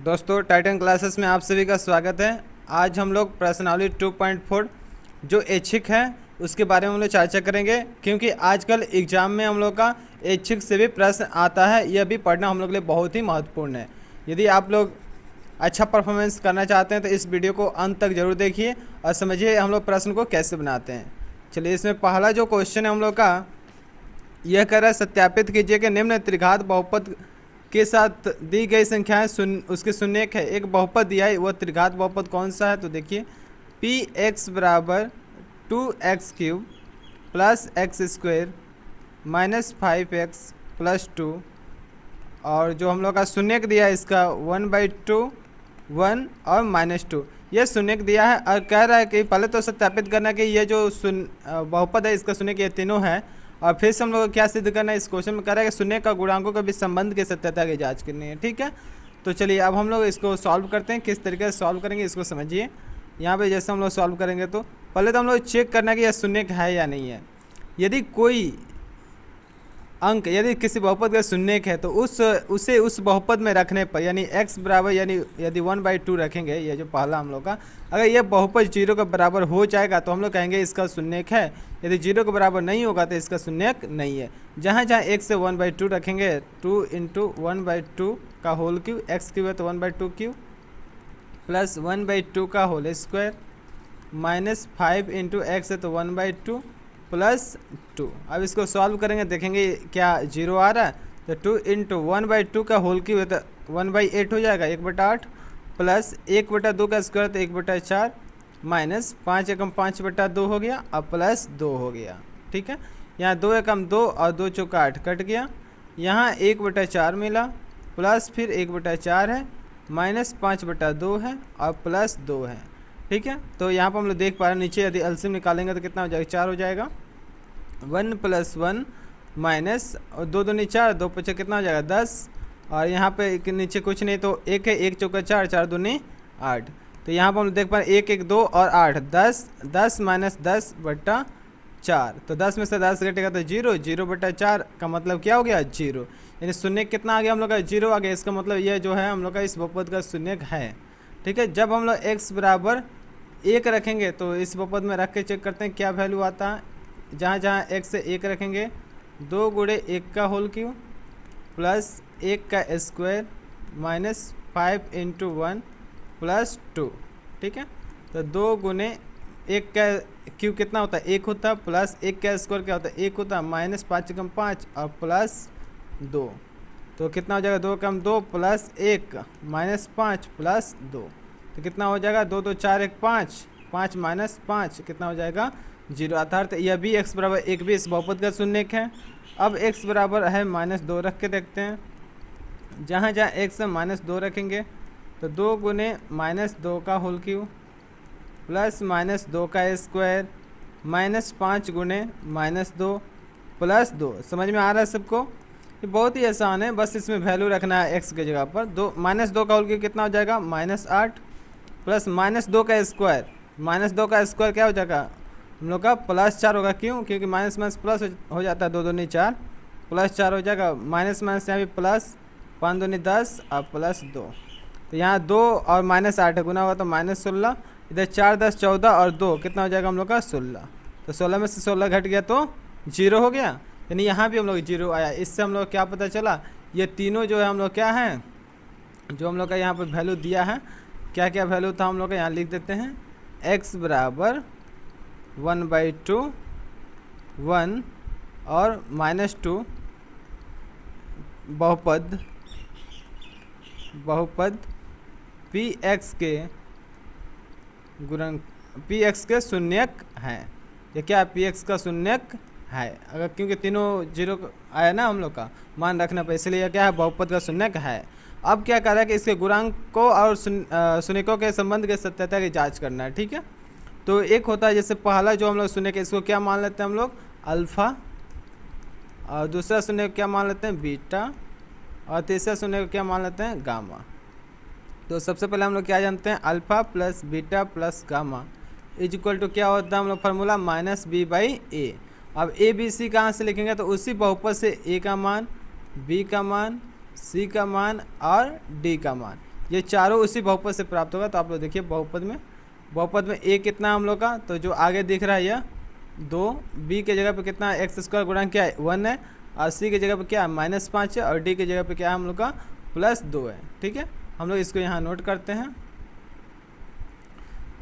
दोस्तों Titan classes में आप सभी का स्वागत है। आज हम लोग प्रश्नावली 2.4 जो ऐच्छिक है उसके बारे में हम लोग चर्चा करेंगे, क्योंकि आजकल एग्जाम में हम लोग का ऐच्छिक से भी प्रश्न आता है। यह भी पढ़ना हम लोग के लिए बहुत ही महत्वपूर्ण है। यदि आप लोग अच्छा परफॉर्मेंस करना चाहते हैं तो इस वीडियो को अंत तक जरूर देखिए और समझिए हम लोग प्रश्न को कैसे बनाते हैं। चलिए, इसमें पहला जो क्वेश्चन है हम लोग का यह कह रहा है सत्यापित कीजिए कि निम्न त्रिघात बहुपद के साथ दी गई संख्याएं उसके शून्यक है। एक बहुपद दिया है, वह त्रिघात बहुपद कौन सा है? तो देखिए पी एक्स बराबर 2x³ plus x square minus 5x plus 2, और जो हम लोग का शून्यक दिया है इसका 1/2 1 और -2, ये शून्यक दिया है। और कह रहा है कि पहले तो सत्यापित करना कि ये जो बहुपद है इसका शून्यक ये तीनों है, और फिर से हम लोग को क्या सिद्ध करना है इस क्वेश्चन में। कह रहा है कि शून्य का गुणांकों के बीच संबंध की सत्यता की जांच करनी है। ठीक है, तो चलिए अब हम लोग इसको सॉल्व करते हैं। किस तरीके से सॉल्व करेंगे इसको समझिए। यहाँ पे जैसे हम लोग सॉल्व करेंगे तो पहले तो हम लोग चेक करना कि यह शून्य है या नहीं है। यदि कोई अंक यदि किसी बहुपद का शून्यक है तो उसे उस बहुपद में रखने पर, यानी x बराबर यानी यदि 1/2 रखेंगे, ये जो पहला हम लोग का, अगर ये बहुपद 0 के बराबर हो जाएगा तो हम लोग कहेंगे इसका शून्यक है। यदि 0 के बराबर नहीं होगा तो इसका शून्यक नहीं है। जहाँ जहाँ x से 1/2 रखेंगे, 2 × 1/2 का होल क्यूब, x³ है तो 1/2 क्यूब प्लस 1/2 का होल स्क्वायर माइनस 5 × x है तो 1/2 प्लस 2। अब इसको सॉल्व करेंगे, देखेंगे क्या 0 आ रहा है, तो 2 × 1/2 का होल क्यूब है तो 1/8 हो जाएगा, 1/8 प्लस 1/2 का स्क्वायर तो 1/4 माइनस 5 एकम 5/2 हो गया और प्लस 2 हो गया। ठीक है, यहाँ 2 एकम 2 और 2 चौका 8 कट गया। यहाँ 1/4 मिला प्लस फिर 1/4 है माइनस 5/2 है और प्लस 2 है। ठीक है, तो यहाँ पर हम लोग देख पा रहे हैं नीचे यदि एलसीएम निकालेंगे तो कितना हो जाएगा, 4 हो जाएगा। 1 + 1 माइनस 2 दूनी 4, 2 × 5 कितना हो जाएगा 10, और यहाँ पे नीचे कुछ नहीं तो 1 है, 1 चौका 4, 4 दूनी 8। तो यहाँ पर हम लोग देख पा रहे हैं 1 1 2 और 8 10, 10 माइनस 10/4, तो 10 में से 10 घटेगा तो 0, 0/4 का मतलब क्या हो गया 0, यानी शून्य कितना आ गया हम लोग का 0 आ गया। इसका मतलब ये जो है हम लोग का इस बहुपद का शून्यक है। ठीक है, जब हम लोग x बराबर 1 रखेंगे तो इस बहुपद में रख के चेक करते हैं क्या वैल्यू आता है। जहाँ जहाँ x से 1 रखेंगे, 2 × 1 का होल क्यूब प्लस 1 का स्क्वायर माइनस 5 × 1 प्लस 2। ठीक है, तो 2 × 1 का क्यूब कितना होता है 1 होता है, प्लस 1 का स्क्वायर क्या होता है 1 होता है, माइनस 5 × 5 और प्लस 2, तो कितना हो जाएगा 2 × 2 प्लस 1 माइनस 5 प्लस 2, तो कितना हो जाएगा 2 2 4 1 5, 5 माइनस 5 कितना हो जाएगा 0। अर्थात यह भी x बराबर 1 भी इस बहुपद का शून्यक है। अब x बराबर है -2 रख के देखते हैं। जहाँ जहाँ x से -2 रखेंगे तो 2 × -2 का होल क्यूब प्लस -2 का स्क्वायर माइनस 5 × -2 प्लस 2। समझ में आ रहा है सबको? ये बहुत ही आसान है, बस इसमें वैल्यू रखना है x की जगह पर। -2 का होल क्यूब कितना हो जाएगा -8 प्लस -2 का स्क्वायर, -2 का स्क्वायर क्या हो जाएगा हम लोग का +4 होगा। क्यों? क्योंकि माइनस माइनस प्लस हो जाता है, 2 दूनी 4 +4 हो जाएगा, माइनस माइनस यहाँ भी प्लस, 5 दूनी 10 और प्लस 2, तो यहाँ 2 और -8 गुना होगा तो -16, इधर 4 10 14 और 2 कितना हो जाएगा हम लोग का 16, तो 16 में से 16 घट गया तो 0 हो गया, यानी यहाँ भी हम लोग 0 आया। इससे हम लोग क्या पता चला, ये तीनों जो है हम लोग क्या हैं, जो हम लोग का यहाँ पर वैल्यू दिया है, क्या क्या वैल्यू था हम लोग का यहाँ लिख देते हैं। x बराबर 1/2 1 और -2 बहुपद px के शून्यक हैं। ये क्या px का शून्यक है, अगर क्योंकि तीनों 0 आया ना हम लोग का मान रखना पर, इसलिए क्या है बहुपद का शून्यक है। अब क्या कर रहा है कि इसके गुणांकों और शून्यकों के संबंध के सत्यता की जांच करना है। ठीक है, तो एक होता है जैसे पहला जो हम लोग शून्यक इसको क्या मान लेते हैं हम लोग अल्फ़ा, और दूसरा शून्यक क्या मान लेते हैं बीटा, और तीसरा शून्यक क्या मान लेते हैं गामा। तो सबसे पहले हम लोग क्या जानते हैं, alpha plus beta plus gamma equal to क्या होता है हम लोग फार्मूला -b/a। अब a b c कहाँ से लिखेंगे, तो उसी बहुपद से a का मान, b का मान, c का मान और d का मान, ये चारों उसी बहुपद से प्राप्त होगा। तो आप लोग देखिए बहुपद में a कितना हम लोग का, तो जो आगे दिख रहा है यह 2, b के जगह पे कितना एक्स स्क्वायर गुणा क्या है 1 है, और c की जगह पे क्या है -5 है, और d की जगह पे क्या है हम लोग का +2 है। ठीक है, हम लोग इसको यहाँ नोट करते हैं।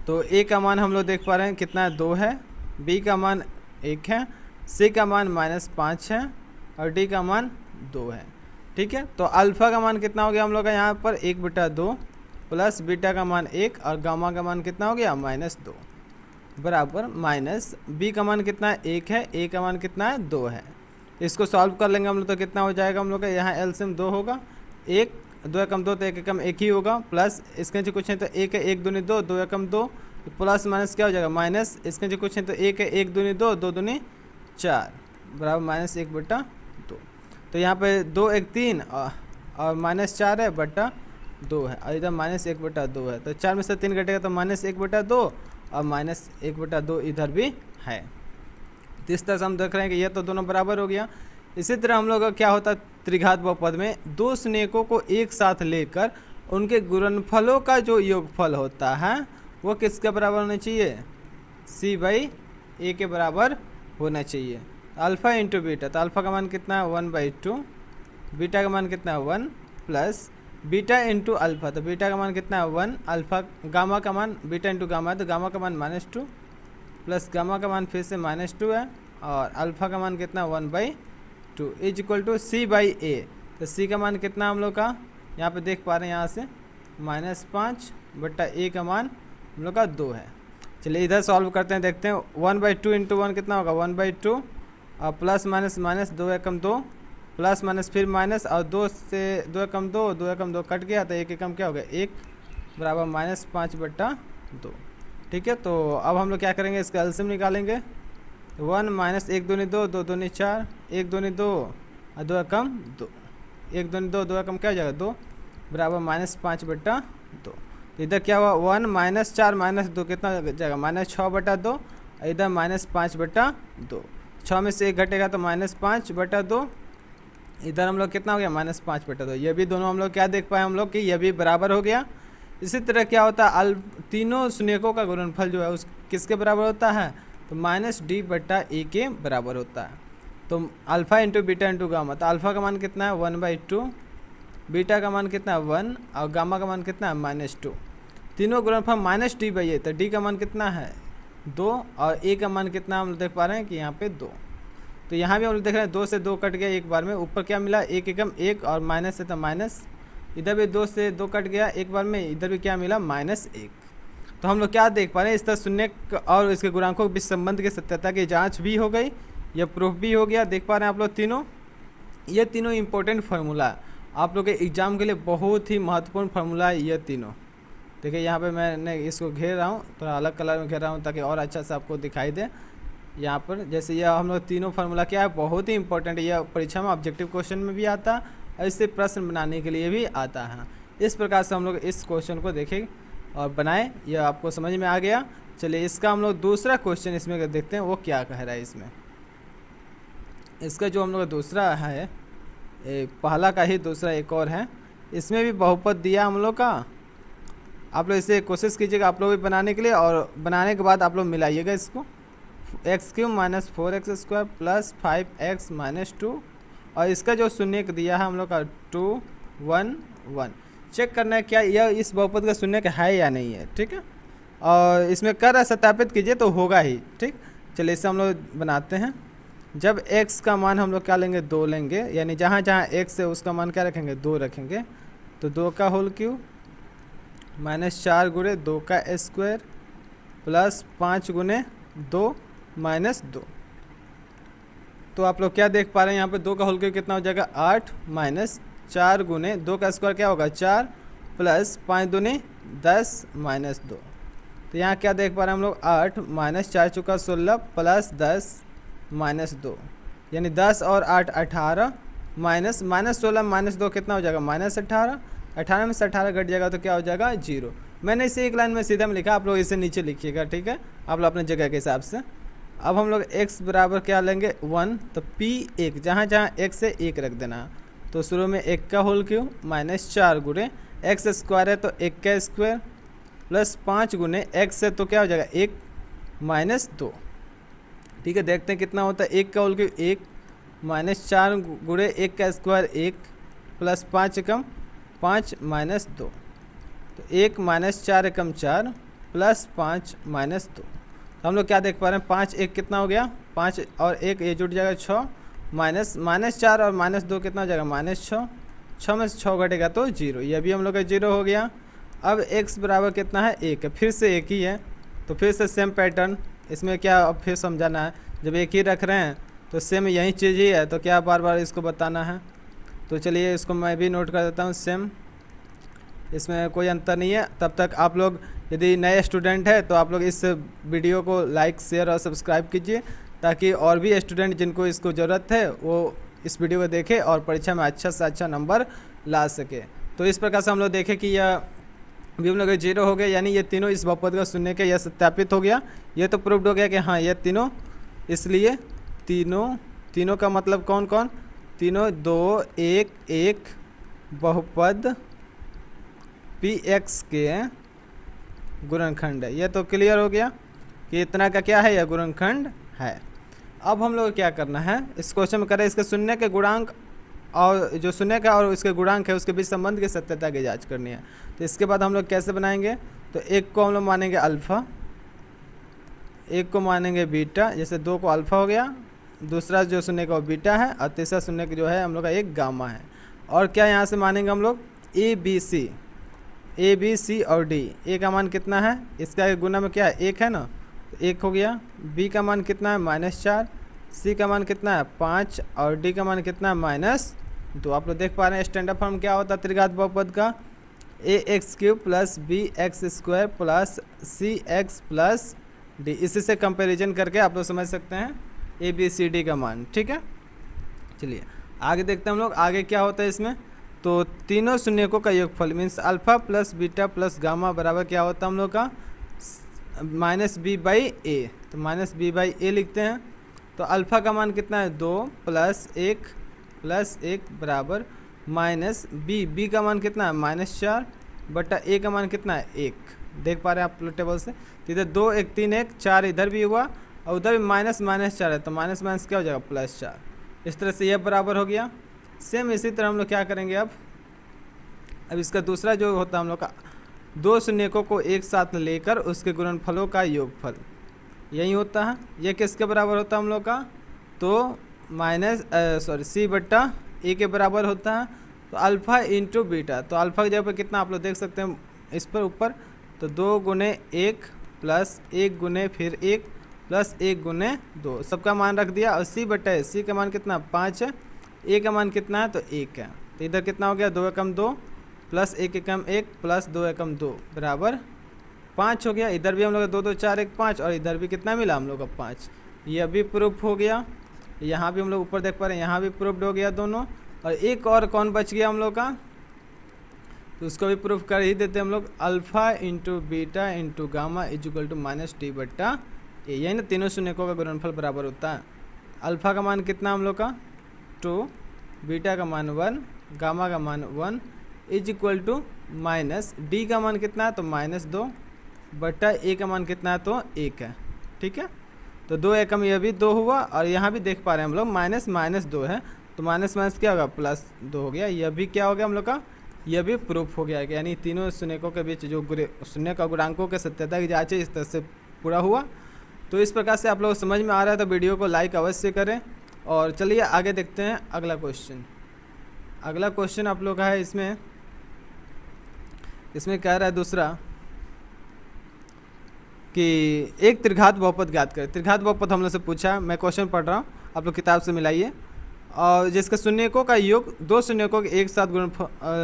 तो a का मान हम लोग देख पा रहे हैं कितना है 2 है, b का मान 1 है, c का मान -5 है, और d का मान 2 है। ठीक है, तो अल्फ़ा का मान कितना हो गया हम लोग का यहाँ पर 1/2 प्लस बीटा का मान 1 और गामा का मान कितना हो गया -2 बराबर माइनस बी का मान कितना है 1 है, ए का मान कितना है 2 है। इसको सॉल्व कर लेंगे हम लोग तो कितना हो जाएगा हम लोग का, यहाँ एलसीएम 2 होगा, 1 2 एकम 2 तो 1 एकम 1 ही होगा, प्लस इसके नीचे कुछ है तो 1 है 1 दूनी 2 2 एकम 2, प्लस माइनस क्या हो जाएगा माइनस, इसके नीचे कुछ है तो 1 है 1 दूनी 2 2 दूनी 4 बराबर -1/2। तो यहाँ पे 2 1 3 और -4 है बटा 2 है, और इधर -1/2 है। तो 4 में से 3 घटेगा तो -1/2 और -1/2 इधर भी है। तो इस तरह से हम देख रहे हैं कि ये तो दोनों बराबर हो गया। इसी तरह हम लोग का क्या होता है त्रिघात बहुपद में, दो स्नेकों को एक साथ लेकर उनके गुणनफलों का जो योगफल होता है वो किसके बराबर होना चाहिए, c/a के बराबर होना चाहिए। अल्फ़ा इंटू बीटा, तो अल्फ़ा का मान कितना है 1/2, बीटा का मान कितना है 1 प्लस बीटा इंटू अल्फ़ा, तो बीटा का मान कितना है 1, अल्फ़ा गामा का मान बीटा इंटू गामा है तो गामा का मान -2 प्लस गामा का मान फिर से -2 है, और अल्फ़ा का मान कितना 1/2 इज इक्वल टू c/a। तो c का मान कितना हम लोग का यहाँ पे देख पा रहे हैं, यहाँ से -5/a का मान हम लोग का 2 है। चलिए इधर सॉल्व करते हैं, देखते हैं 1/2 इंटू 1 कितना होगा 1/2, और प्लस माइनस माइनस 2 एकम 2 प्लस माइनस फिर माइनस, और 2 से 2 एकम 2 2 एकम 2 कट गया तो 1 एकम क्या हो गया 1 बराबर -5/2। ठीक है, तो अब हम लोग क्या करेंगे, इसका एलसीएम निकालेंगे। 1 - 1 दूनी 2 2 दूनी 4 1 दूनी 2 और 2 एकम 2 1 दूनी 2 2 एकम क्या हो जाएगा 2 बराबर -5/2। इधर क्या हुआ 1 -4 -2 कितना हो जाएगा -6/2, इधर -5/2। 6 में से 1 घटेगा तो -5/2, इधर हम लोग कितना हो गया -5/2। ये भी दोनों हम लोग क्या देख पाए हम लोग कि ये भी बराबर हो गया। इसी तरह क्या होता है तीनों स्नेकों का गुणनफल जो है उस किसके बराबर होता है, तो -d/a के बराबर होता है। तो alpha into beta into gamma, तो अल्फ़ा का मान कितना है 1/2, बीटा का मान कितना है 1 और गामा का मान कितना है -2। तीनों गुणनफल -d/a, तो d का मान कितना है 2 और a का मान कितना हम देख पा रहे हैं कि यहाँ पे 2। तो यहाँ भी हम लोग देख रहे हैं 2 से 2 कट गया एक बार में, ऊपर क्या मिला 1 एकम 1 और माइनस है तो माइनस, इधर भी 2 से 2 कट गया एक बार में, इधर भी क्या मिला -1। तो हम लोग क्या देख पा रहे हैं, इस तरह शून्य और इसके गुणांकों के बीच संबंध की सत्यता की जांच भी हो गई, यह प्रूफ भी हो गया। देख पा रहे हैं आप लोग तीनों, ये तीनों इंपॉर्टेंट फार्मूला आप लोग के एग्जाम के लिए बहुत ही महत्वपूर्ण फार्मूला है ये तीनों। देखिए यहाँ पे मैंने इसको घेर रहा हूँ, थोड़ा अलग कलर में घेर रहा हूँ ताकि और अच्छा से आपको दिखाई दे। यहाँ पर जैसे यह हम लोग तीनों फार्मूला क्या है बहुत ही इंपॉर्टेंट है, यह परीक्षा में ऑब्जेक्टिव क्वेश्चन में भी आता है और इससे प्रश्न बनाने के लिए भी आता है। इस प्रकार से हम लोग इस क्वेश्चन को देखें और बनाएं, यह आपको समझ में आ गया। चलिए इसका हम लोग दूसरा क्वेश्चन इसमें देखते हैं वो क्या कह रहा है। इसमें इसका जो हम लोग दूसरा है, पहला का ही दूसरा एक और है, इसमें भी बहुपद दिया हम लोग का। आप लोग इसे कोशिश कीजिएगा आप लोग भी बनाने के लिए, और बनाने के बाद आप लोग मिलाइएगा इसको x³ - 4x² प्लस 5x - 2, और इसका जो शून्य दिया है हम लोग का 2 1 1। चेक करना है क्या यह इस बहुपद का शून्य है या नहीं है। ठीक है, और इसमें कर सत्यापित कीजिए तो होगा ही। ठीक, चलिए इसे हम लोग बनाते हैं। जब x का मान हम लोग क्या लेंगे 2 लेंगे, यानी जहाँ जहाँ x है उसका मान क्या रखेंगे 2 रखेंगे, तो 2 का होल क्यूब -4 गुणे 2 का स्क्वायर प्लस 5 गुणे 2 - 2। तो आप लोग क्या देख पा रहे हैं यहाँ पे 2 का होल क्यूब कितना हो जाएगा 8 -4 गुणे 2 का स्क्वायर क्या होगा 4 प्लस 5 दूनी 10 - 2। तो यहाँ क्या देख पा रहे हैं हम लोग 8 -4 चुका 16 प्लस 10 -2, यानी 10 और 8 18 माइनस -16 -2 कितना हो जाएगा -18। 18 में से 18 घट जाएगा तो क्या हो जाएगा 0। मैंने इसे एक लाइन में सीधा में लिखा, आप लोग इसे नीचे लिखिएगा। ठीक है, आप लोग अपने जगह के हिसाब से। अब हम लोग x बराबर क्या लेंगे 1, तो p1 जहाँ जहाँ x है 1 रख देना। तो शुरू में 1 का होल क्यूब -4 गुणे एक्स स्क्वायर है तो 1 का स्क्वायर प्लस 5 गुने एक्स है तो क्या हो जाएगा 1 माइनस 2। ठीक है, देखते हैं कितना होता है। 1 का होल क्यूब 1 माइनस 4 गुणे 1 का स्क्वायर 1 प्लस 5 एकम 5 माइनस 2, तो 1 माइनस 4 एकम 4 प्लस 5 माइनस 2। तो हम लोग क्या देख पा रहे हैं, 5 1 कितना हो गया 5 और 1 ये जुट जाएगा 6 माइनस 4 और माइनस 2 कितना हो जाएगा -6, 6 में से 6 घटेगा तो 0, ये भी हम लोग का 0 हो गया। अब x बराबर कितना है 1 है, फिर से 1 ही है तो फिर से सेम पैटर्न, इसमें क्या अब फिर समझाना है, जब 1 ही रख रहे हैं तो सेम यही चीज़ ही है तो क्या बार बार इसको बताना है। तो चलिए इसको मैं भी नोट कर देता हूँ, सेम, इसमें कोई अंतर नहीं है। तब तक आप लोग यदि नए स्टूडेंट है तो आप लोग इस वीडियो को लाइक शेयर और सब्सक्राइब कीजिए ताकि और भी स्टूडेंट जिनको इसको ज़रूरत है वो इस वीडियो को देखें और परीक्षा में अच्छा से अच्छा नंबर ला सके। तो इस प्रकार से हम लोग देखें कि यह भी हम लोग 0 हो गया, यानी ये तीनों इस बहुपद का शून्य के यह सत्यापित हो गया, ये तो प्रूव्ड हो गया कि हाँ ये तीनों, इसलिए तीनों का मतलब कौन कौन, तीनों 2 1 1 बहुपद px के गुणनखंड है। ये तो क्लियर हो गया कि इतना का क्या है, यह गुणनखंड है। अब हम लोग क्या करना है, इस क्वेश्चन में करें इसके शून्य के गुणांक और जो शून्य का और इसके गुणांक है उसके बीच संबंध की सत्यता की जांच करनी है। तो इसके बाद हम लोग कैसे बनाएंगे, तो एक को हम लोग मानेंगे अल्फ़ा, एक को मानेंगे बीटा, जैसे 2 को अल्फ़ा हो गया, दूसरा जो शून्य का वो बीटा है और तीसरा शून्य का जो है हम लोग का एक गामा है। और क्या यहाँ से मानेंगे हम लोग ए बी सी और डी। ए का मान कितना है, इसका गुना में क्या है 1 है ना, तो 1 हो गया। बी का मान कितना है -4, सी का मान कितना है 5 और डी का मान कितना है -2। आप लोग देख पा रहे हैं स्टैंडर्ड फॉर्म क्या होता है त्रिघात बहुपद का, ax³ plus bx² plus cx plus D. इसी से कंपैरिजन करके आप लोग समझ सकते हैं ए बी सी डी का मान। ठीक है, चलिए आगे देखते हैं हम लोग आगे क्या होता है इसमें। तो तीनों शून्यकों का योगफल means alpha plus beta plus gamma बराबर क्या होता है हम लोग का -b/a। तो -b/a लिखते हैं। तो अल्फ़ा का मान कितना है 2 + 1 बराबर -b का मान कितना है -4 बटा a का मान कितना है 1। देख पा रहे हैं आप लोग टेबल से, तो इधर 2 1 3 1 4 इधर भी हुआ और उधर भी -4 है तो माइनस क्या हो जाएगा +4। इस तरह से यह बराबर हो गया। सेम इसी तरह हम लोग क्या करेंगे अब इसका दूसरा जो होता है हम लोग का 2 शून्यकों को एक साथ लेकर उसके गुणनफलों का योगफल, यही होता है। यह किसके बराबर होता है हम लोग का, तो c/a के बराबर होता है। तो अल्फ़ा इंटू बीटा, तो अल्फ़ा की जगह पर कितना आप लोग देख सकते हैं इस पर ऊपर, तो 2 गुने 1 प्लस 1 गुने फिर 1 प्लस 1 गुने 2 सबका मान रख दिया। और c/a का मान कितना 5 है, a का मान कितना है तो 1 है। तो इधर कितना हो गया 2 एकम 2 प्लस 1 एकम 1 प्लस 2 एकम 2 बराबर 5 हो गया। इधर भी हम लोग 2 2 4 1 5 और इधर भी कितना मिला हम लोग का 5। यह भी प्रूफ हो गया। यहाँ भी हम लोग ऊपर देख पा रहे हैं, यहाँ भी प्रूफ्ड हो गया दोनों। और एक और कौन बच गया हम लोग का, तो उसको भी प्रूफ कर ही देते हैं हम लोग। Alpha into beta into gamma equal to -t/a। यही ना तीनों शून्यकों का गुणनफल बराबर होता है। अल्फ़ा का मान कितना हम लोग का 2, बीटा का मान 1, गामा का मान 1 इज इक्वल टू डी का मान कितना है तो -2 बटा a का मान कितना है तो 1 है। ठीक है, तो 2 एकम यह भी 2 हुआ और यहाँ भी देख पा रहे हैं हम लोग -2 है तो माइनस क्या होगा +2 हो गया। यह भी क्या हो गया हम लोग का, यह भी प्रूफ हो गया कि यानी तीनों शून्यकों के बीच जो शून्य का गुणांकों के सत्यता की जांच है इस तरह से पूरा हुआ। तो इस प्रकार से आप लोग समझ में आ रहा है तो वीडियो को लाइक अवश्य करें। और चलिए आगे देखते हैं अगला क्वेश्चन। अगला क्वेश्चन आप लोग का है इसमें कह रहा है दूसरा कि एक त्रिघात बहुपद ज्ञात करें। त्रिघात बहुपद हम लोग से पूछा, मैं क्वेश्चन पढ़ रहा हूँ, आप लोग किताब से मिलाइए। और जिसका शून्यकों का योग 2 शून्यकों के एक साथ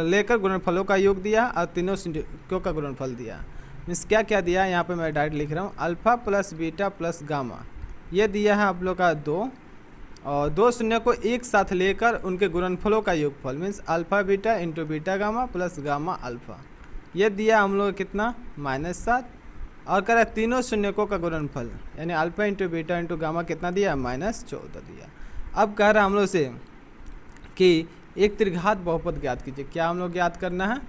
लेकर गुणनफलों का योग दिया और तीनों शून्यकों का गुणनफल दिया। मीन्स क्या क्या दिया है यहाँ पे मैं डायरेक्ट लिख रहा हूँ, alpha plus beta plus gamma ये दिया है आप लोग का 2 और 2 शून्य को एक साथ लेकर उनके गुणनफलों का योगफल means alpha beta into beta gamma plus gamma alpha ये दिया हम लोग कितना -7 और कह रहा है तीनों शून्यकों का गुणनफल यानी alpha into beta into gamma कितना दिया -14 दिया। अब कह रहा है हम लोग से कि एक त्रिघात बहुपद ज्ञात कीजिए। क्या हम लोग ज्ञात करना है,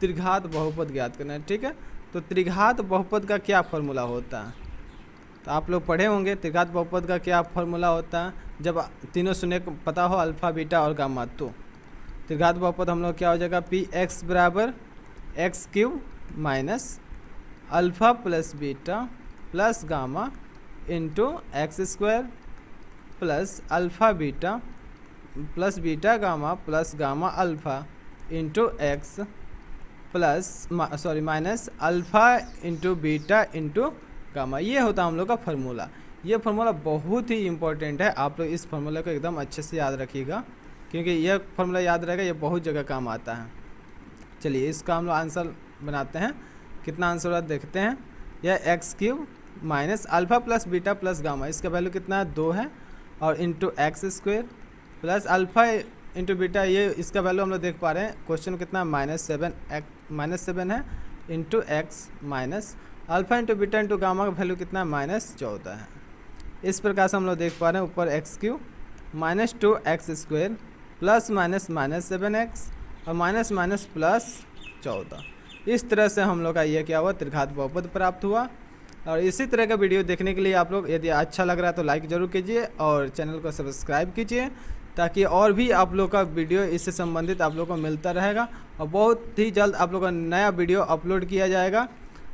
त्रिघात बहुपद ज्ञात करना है। ठीक है, तो त्रिघात बहुपद का क्या फॉर्मूला होता है, तो आप लोग पढ़े होंगे त्रिघात बहुपद का क्या फॉर्मूला होता है। जब तीनों शून्य को पता हो, अल्फ़ा बीटा और गामा, तो त्रिघात बहुपद हम लोग क्या हो जाएगा, पी एक्स बराबर x cube minus alpha plus beta plus gamma into x square plus alpha beta plus beta gamma plus gamma alpha into x plus minus alpha into beta into gamma. ये होता है हम लोग का formula. ये formula बहुत ही important है, आप लोग इस फार्मूला को एकदम अच्छे से याद रखिएगा, क्योंकि यह फार्मूला याद रहेगा, ये बहुत जगह काम आता है। चलिए इसका हम लोग आंसर बनाते हैं। कितना आंसर हुआ देखते हैं। यह x cube minus alpha plus beta plus gamma, इसका वैल्यू कितना है, 2 है, और into x square plus alpha into beta, ये इसका वैल्यू हम लोग देख पा रहे हैं क्वेश्चन कितना -7 है, into x minus alpha into beta into gamma का वैल्यू कितना है, -14 है। इस प्रकार से हम लोग देख पा रहे हैं ऊपर x cube minus 2x square plus minus -7x और माइनस माइनस प्लस 14। इस तरह से हम लोग का ये क्या हुआ, त्रिघात बहुपद प्राप्त हुआ। और इसी तरह का वीडियो देखने के लिए आप लोग, यदि अच्छा लग रहा है तो लाइक ज़रूर कीजिए और चैनल को सब्सक्राइब कीजिए, ताकि और भी आप लोग का वीडियो इससे संबंधित आप लोग को मिलता रहेगा। और बहुत ही जल्द आप लोग का नया वीडियो अपलोड किया जाएगा।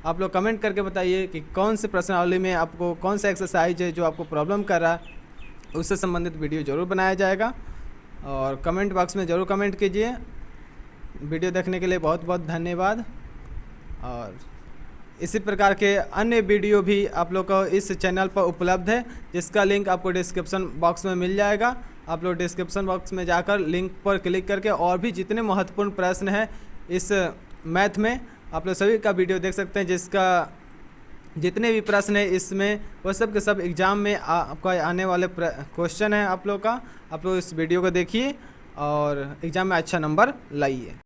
आप लोग कमेंट करके बताइए कि कौन से प्रश्नावली में आपको कौन सा एक्सरसाइज है जो आपको प्रॉब्लम कर रहा है, उससे संबंधित वीडियो ज़रूर बनाया जाएगा। और कमेंट बॉक्स में ज़रूर कमेंट कीजिए। वीडियो देखने के लिए बहुत बहुत धन्यवाद। और इसी प्रकार के अन्य वीडियो भी आप लोग को इस चैनल पर उपलब्ध है, जिसका लिंक आपको डिस्क्रिप्शन बॉक्स में मिल जाएगा। आप लोग डिस्क्रिप्शन बॉक्स में जाकर लिंक पर क्लिक करके और भी जितने महत्वपूर्ण प्रश्न हैं इस मैथ में, आप लोग सभी का वीडियो देख सकते हैं। जिसका जितने भी प्रश्न है इसमें, वो सब के सब एग्ज़ाम में आपका आने वाले क्वेश्चन है आप लोग का। आप लोग इस वीडियो को देखिए और एग्ज़ाम में अच्छा नंबर लाइए।